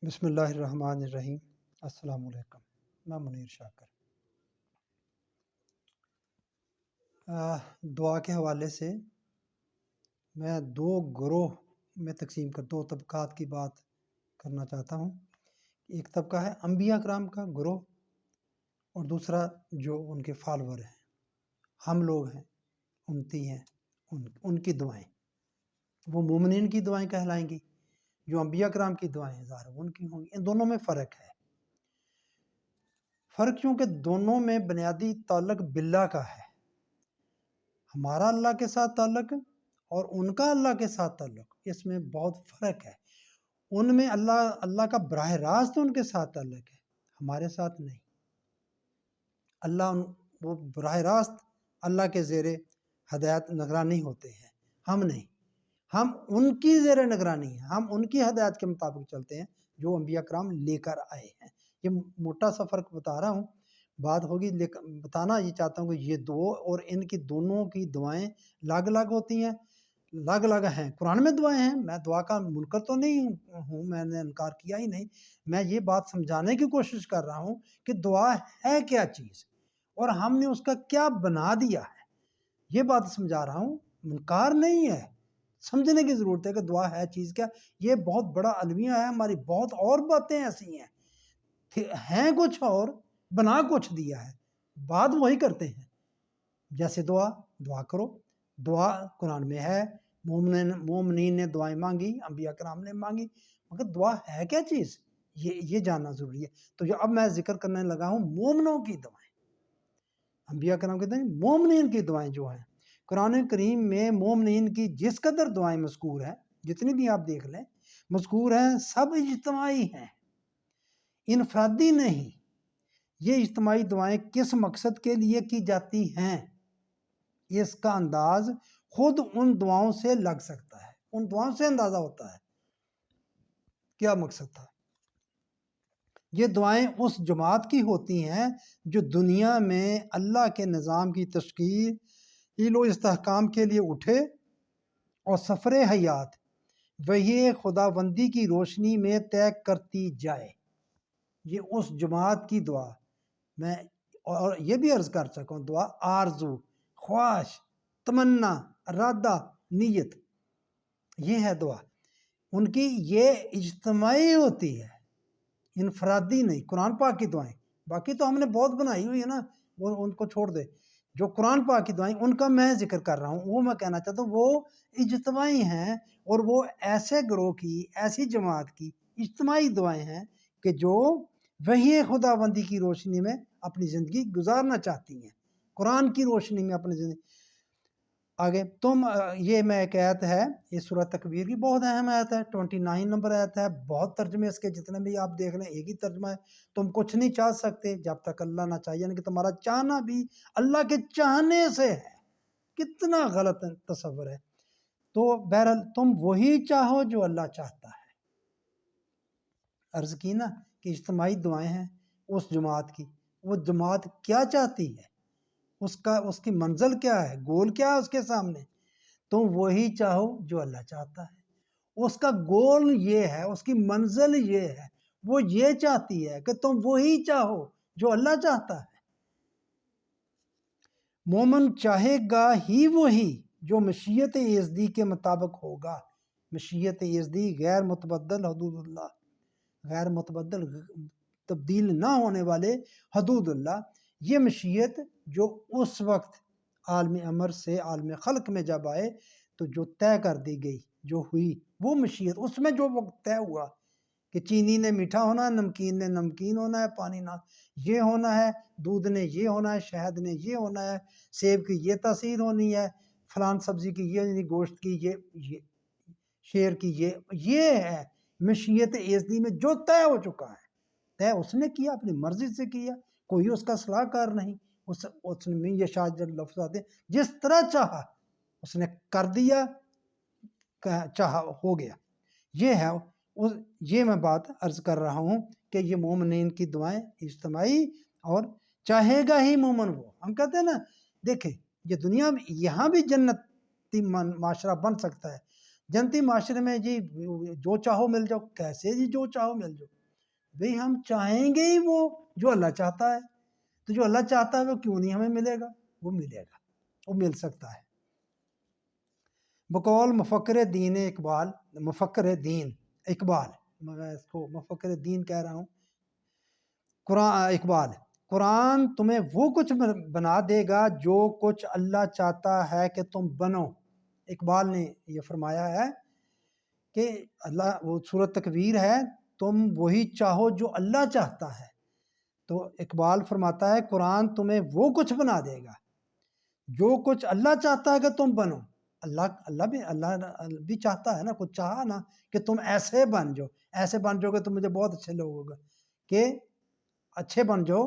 بسم اللہ الرحمن الرحیم۔ السلام علیکم، میں منیر شاکر۔ دعا کے حوالے سے میں دو گروہ میں تقسیم کر دو طبقات کی بات کرنا چاہتا ہوں۔ ایک طبقہ ہے انبیاء کرام کا گروہ، اور دوسرا جو ان کے فالور ہیں، ہم لوگ ہیں، امتی ہیں، ان کی دعائیں، وہ مومنین کی دعائیں کہلائیں گی۔ جو انبیاء کرام کی دعائیں ظاہر ان کی ہوں گی۔ ان دونوں میں فرق ہے۔ فرق چونکہ دونوں میں بنیادی تعلق باللہ کا ہے، ہمارا اللہ کے ساتھ تعلق اور ان کا اللہ کے ساتھ تعلق، اس میں بہت فرق ہے۔ ان میں اللہ کا براہ راست ان کے ساتھ تعلق ہے، ہمارے ساتھ نہیں۔ وہ براہ راست اللہ کے زیر ہدایت نگرانی ہوتے ہیں، ہم نہیں۔ ہم ان کی زیر نگرانی ہیں، ہم ان کی ہدایت کے مطابق چلتے ہیں جو انبیاء کرام لے کر آئے ہیں۔ یہ موٹا سا فرق بتا رہا ہوں، بات ہوگی، لیکن بتانا یہ چاہتا ہوں کہ یہ دو اور ان کی دونوں کی دعائیں الگ الگ ہوتی ہیں، الگ الگ ہیں۔ قرآن میں دعائیں ہیں، میں دعا کا منکر تو نہیں ہوں، میں نے انکار کیا ہی نہیں۔ میں یہ بات سمجھانے کی کوشش کر رہا ہوں کہ دعا ہے کیا چیز، اور ہم نے اس کا کیا بنا دیا ہے، یہ بات سمجھا رہا ہوں، انکار نہیں ہے۔ سمجھنے کی ضرورت ہے کہ دعا ہے چیز کیا۔ یہ بہت بڑا المیہ ہے، ہماری بہت اور باتیں ایسی ہیں کچھ اور، بنا کچھ دیا ہے، بات وہی کرتے ہیں۔ جیسے دعا کرو، دعا قرآن میں ہے، مومنین نے دعائیں مانگی، انبیاء کرام نے مانگی، مگر دعا ہے کیا چیز، یہ جاننا ضروری ہے۔ تو اب میں ذکر کرنے لگا ہوں مومنوں کی دعائیں۔ انبیاء کرام کہتے ہیں مومنین کی دعائیں جو ہیں، قرآن کریم میں مومنین کی جس قدر دعائیں مذکور ہیں، جتنی بھی آپ دیکھ لیں مذکور ہیں، سب اجتماعی ہیں، انفرادی نہیں۔ یہ اجتماعی دعائیں کس مقصد کے لیے کی جاتی ہیں، اس کا انداز خود ان دعاؤں سے لگ سکتا ہے، ان دعاؤں سے اندازہ ہوتا ہے کیا مقصد تھا۔ یہ دعائیں اس جماعت کی ہوتی ہیں جو دنیا میں اللہ کے نظام کی تشکیل و استحکام کے لیے اٹھے اور سفر حیات وہی خداوندی کی روشنی میں طے کرتی جائے۔ یہ اس جماعت کی دعا، میں اور یہ بھی عرض کر سکوں، دعا آرزو، خواہش، تمنا، ارادہ، نیت، یہ ہے دعا ان کی، یہ اجتماعی ہوتی ہے، انفرادی نہیں۔ قرآن پاک کی دعائیں، باقی تو ہم نے بہت بنائی ہوئی ہے نا، وہ ان کو چھوڑ دے۔ جو قرآن پاک کی دعائیں، ان کا میں ذکر کر رہا ہوں، وہ میں کہنا چاہتا ہوں وہ اجتماعی ہیں، اور وہ ایسے گروہ کی، ایسی جماعت کی اجتماعی دعائیں ہیں کہ جو وحی خداوندی کی روشنی میں اپنی زندگی گزارنا چاہتی ہیں، قرآن کی روشنی میں اپنی زندگی۔ آگے یہ میں ایک آیت ہے، یہ سورۃ تکویر کی بہت اہم آیت ہے، 29 نمبر آیت ہے، بہت ترجمے اس کے جتنے بھی آپ دیکھ لیں ایک ہی ترجمہ ہے۔ تم کچھ نہیں چاہ سکتے جب تک اللہ نہ چاہیے، یعنی کہ تمہارا چاہنا بھی اللہ کے چاہنے سے ہے۔ کتنا غلط تصور ہے۔ تو بہرحال تم وہی چاہو جو اللہ چاہتا ہے۔ عرض کی نا کہ اجتماعی دعائیں ہیں اس جماعت کی، وہ جماعت کیا چاہتی ہے، اس کی منزل کیا ہے، گول کیا ہے اس کے سامنے، تم وہی چاہو جو اللہ چاہتا ہے۔ اس کا گول یہ ہے، اس کی منزل یہ ہے، وہ یہ چاہتی ہے کہ تم وہی چاہو جو اللہ چاہتا ہے۔ مومن چاہے گا ہی وہی جو مشیت یزدی کے مطابق ہوگا۔ مشیت یزدی غیر متبدل حدود اللہ، غیر متبدل، تبدیل نہ ہونے والے حدود اللہ۔ یہ مشیت جو اس وقت عالم امر سے عالم خلق میں جب آئے تو جو طے کر دی گئی، جو ہوئی وہ مشیت، اس میں جو وقت طے ہوا کہ چینی نے میٹھا ہونا ہے، نمکین نے نمکین ہونا ہے، پانی نہ یہ ہونا ہے، دودھ نے یہ ہونا ہے، شہد نے یہ ہونا ہے، سیب کی یہ تاثیر ہونی ہے، فلان سبزی کی یہ، گوشت کی یہ، شیر کی یہ ہے مشیت یزدی میں جو طے ہو چکا ہے۔ طے اس نے کیا، اپنی مرضی سے کیا، کوئی اس کا صلاح کار نہیں۔ اس نے یہ شاید لفظ آتے ہیں، جس طرح چاہا اس نے کر دیا، چاہا ہو گیا۔ یہ میں بات عرض کر رہا ہوں کہ یہ مومنین کی دعائیں اجتماعی، اور چاہے گا ہی مومن وہ۔ ہم کہتے ہیں نا، دیکھیں یہ دنیا میں یہاں بھی جنتی معاشرہ بن سکتا ہے۔ جنتی معاشرے میں جی جو چاہو مل جاؤ، کیسے جی جو چاہو مل جاؤ؟ بھئی ہم چاہیں گے ہی وہ جو اللہ چاہتا ہے، تو جو اللہ چاہتا ہے وہ کیوں نہیں ہمیں ملے گا؟ وہ ملے گا، وہ مل سکتا ہے۔ بقول مفکر دین اقبال، مفکر دین اقبال، میں اس کو مفکر دین کہہ رہا ہوں، قرآن اقبال، قرآن تمہیں وہ کچھ بنا دے گا جو کچھ اللہ چاہتا ہے کہ تم بنو۔ اقبال نے یہ فرمایا ہے کہ اللہ، وہ سورۃ تکویر ہے، تم وہی چاہو جو اللہ چاہتا ہے۔ تو اقبال فرماتا ہے قرآن تمہیں وہ کچھ بنا دے گا جو کچھ اللہ چاہتا ہے کہ تم بنو۔ اللہ بھی چاہتا ہے نا، کچھ چاہا نا کہ تم ایسے بن جاؤ، ایسے بن جاؤ گے تو مجھے بہت اچھے لوگ ہوگا کہ اچھے بن جاؤ،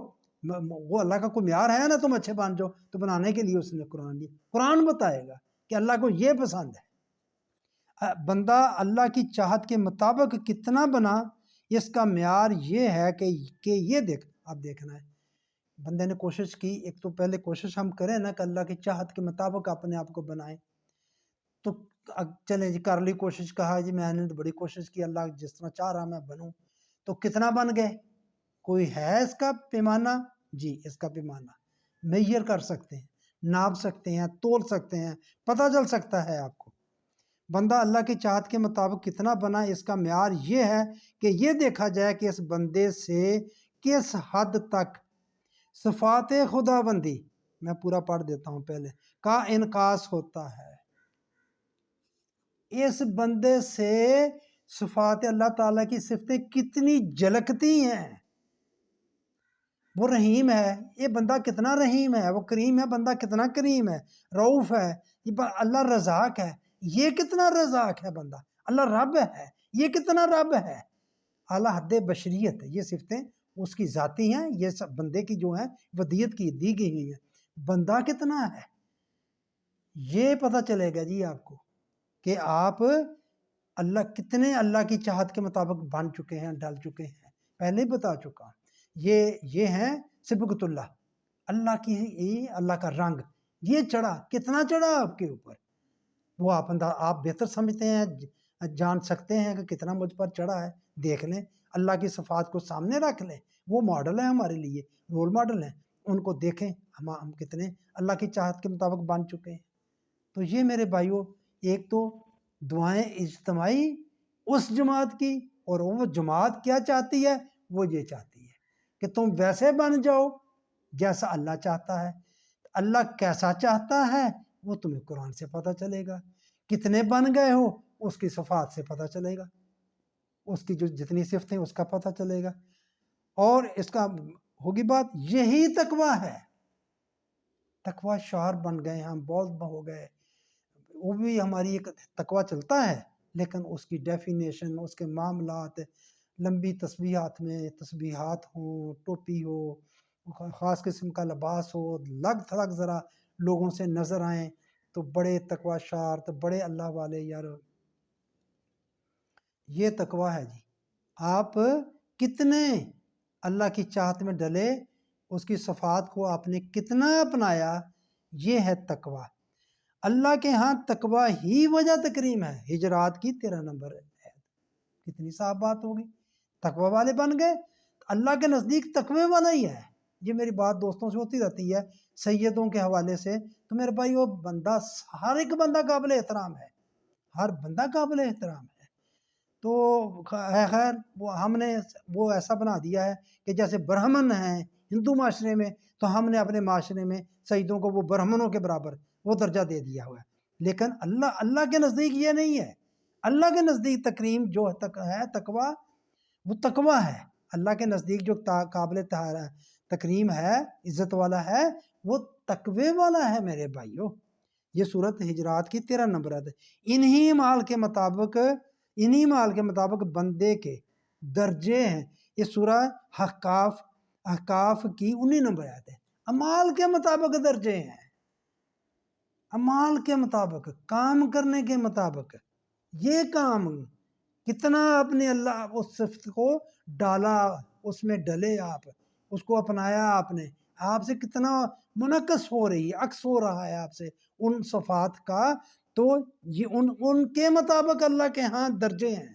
وہ اللہ کا کوئی معیار ہے نا، تم اچھے بن جاؤ، تو بنانے کے لیے اس نے قرآن دیا۔ قرآن بتائے گا کہ اللہ کو یہ پسند ہے۔ بندہ اللہ کی چاہت کے مطابق کتنا بنا، اس کا معیار یہ ہے کہ یہ دیکھ، آپ دیکھنا ہے بندے نے کوشش کی، ایک تو پہلے کوشش ہم کریں نا کہ اللہ کی چاہت کے مطابق اپنے آپ کو بنائیں، تو چلیں جی کر لی کوشش، کہا جی میں نے تو بڑی کوشش کی، اللہ جس طرح چاہ رہا میں بنوں، تو کتنا بن گئے؟ کوئی ہے اس کا پیمانہ؟ جی اس کا پیمانہ میئر کر سکتے ہیں، ناپ سکتے ہیں، تول سکتے ہیں، پتہ چل سکتا ہے آپ کو بندہ اللہ کی چاہت کے مطابق کتنا بنا۔ اس کا معیار یہ ہے کہ یہ دیکھا جائے کہ اس بندے سے کس حد تک صفات خدا بندی، میں پورا پڑھ دیتا ہوں پہلے، کا انعکاس ہوتا ہے۔ اس بندے سے صفات اللہ تعالیٰ کی صفتیں کتنی جھلکتی ہیں۔ وہ رحیم ہے، یہ بندہ کتنا رحیم ہے، وہ کریم ہے، بندہ کتنا کریم ہے، رعوف ہے، اللہ رزاق ہے، یہ کتنا رزاق ہے بندہ، اللہ رب ہے، یہ کتنا رب ہے، اعلیٰ حد بشریت، یہ صفتیں اس کی ذاتی ہیں، یہ سب بندے کی جو ہیں ودیت کی دی گئی ہوئی ہیں۔ بندہ کتنا ہے یہ پتہ چلے گا جی آپ کو کہ آپ اللہ کتنے اللہ کی چاہت کے مطابق بن چکے ہیں، ڈل چکے ہیں۔ پہلے بتا چکا ہوں، یہ ہیں سبقت اللہ، اللہ کی، اللہ کا رنگ یہ چڑھا، کتنا چڑھا آپ کے اوپر، وہ آپ بہتر سمجھتے ہیں، جان سکتے ہیں کہ کتنا مجھ پر چڑھا ہے۔ دیکھ لیں اللہ کی صفات کو سامنے رکھ لیں، وہ ماڈل ہے ہمارے لیے، رول ماڈل ہیں، ان کو دیکھیں ہم کتنے اللہ کی چاہت کے مطابق بن چکے ہیں۔ تو یہ میرے بھائیوں، ایک تو دعائیں اجتماعی اس جماعت کی، اور وہ جماعت کیا چاہتی ہے، وہ یہ چاہتی ہے کہ تم ویسے بن جاؤ جیسا اللہ چاہتا ہے۔ اللہ کیسا چاہتا ہے وہ تمہیں قرآن سے پتہ چلے گا، کتنے بن گئے ہو اس کی صفات سے پتہ چلے گا، اس کی جو جتنی صفتیں اس کا پتہ چلے گا، اور اس کا ہوگی بات، یہی تقویٰ ہے۔ تقویٰ شعار بن گئے ہم، بہت ہو گئے، وہ بھی ہماری ایک تقویٰ چلتا ہے، لیکن اس کی ڈیفینیشن، اس کے معاملات، لمبی تسبیحات میں تسبیحات ہوں، ٹوپی ہو، خاص قسم کا لباس ہو، لگ تھلگ ذرا لوگوں سے نظر آئیں تو بڑے تقویٰ شعار، تو بڑے اللہ والے، یار یہ تقویٰ ہے جی۔ آپ کتنے اللہ کی چاہت میں ڈلے، اس کی صفات کو آپ نے کتنا اپنایا، یہ ہے تقویٰ۔ اللہ کے ہاں تقویٰ ہی وجہ تکریم ہے۔ ہجرات کی 13 نمبر ہے، کتنی صاف بات ہوگی، تقویٰ والے بن گئے، اللہ کے نزدیک تقوی والا ہی ہے۔ یہ میری بات دوستوں سے ہوتی رہتی ہے سیدوں کے حوالے سے، تو میرے بھائی وہ بندہ، ہر ایک بندہ قابل احترام ہے، ہر بندہ قابل احترام ہے۔ تو خیر وہ ہم نے وہ ایسا بنا دیا ہے کہ جیسے برہمن ہیں ہندو معاشرے میں، تو ہم نے اپنے معاشرے میں سیدوں کو وہ برہمنوں کے برابر وہ درجہ دے دیا ہوا ہے۔ لیکن اللہ کے نزدیک یہ نہیں ہے۔ اللہ کے نزدیک تکریم جو ہے تقویٰ، وہ تقویٰ ہے۔ اللہ کے نزدیک جو قابل تکریم ہے، عزت والا ہے، وہ تقوی والا ہے میرے بھائیوں۔ یہ سورۃ ہجرات کی 13 نمبر ہے۔ انہی مال کے مطابق بندے کے درجے ہیں۔ یہ سورہ احقاف کی 19 نمبر آیت ہے۔ امال کے مطابق درجے ہیں، امال کے مطابق، کام کرنے کے مطابق۔ یہ کام کتنا اپنے اللہ اس صفت کو ڈالا، اس میں ڈلے آپ، اس کو اپنایا آپ نے، آپ سے کتنا منعکس ہو رہی ہے، عکس ہو رہا ہے آپ سے ان صفات کا، تو یہ ان کے مطابق اللہ کے ہاں درجے ہیں۔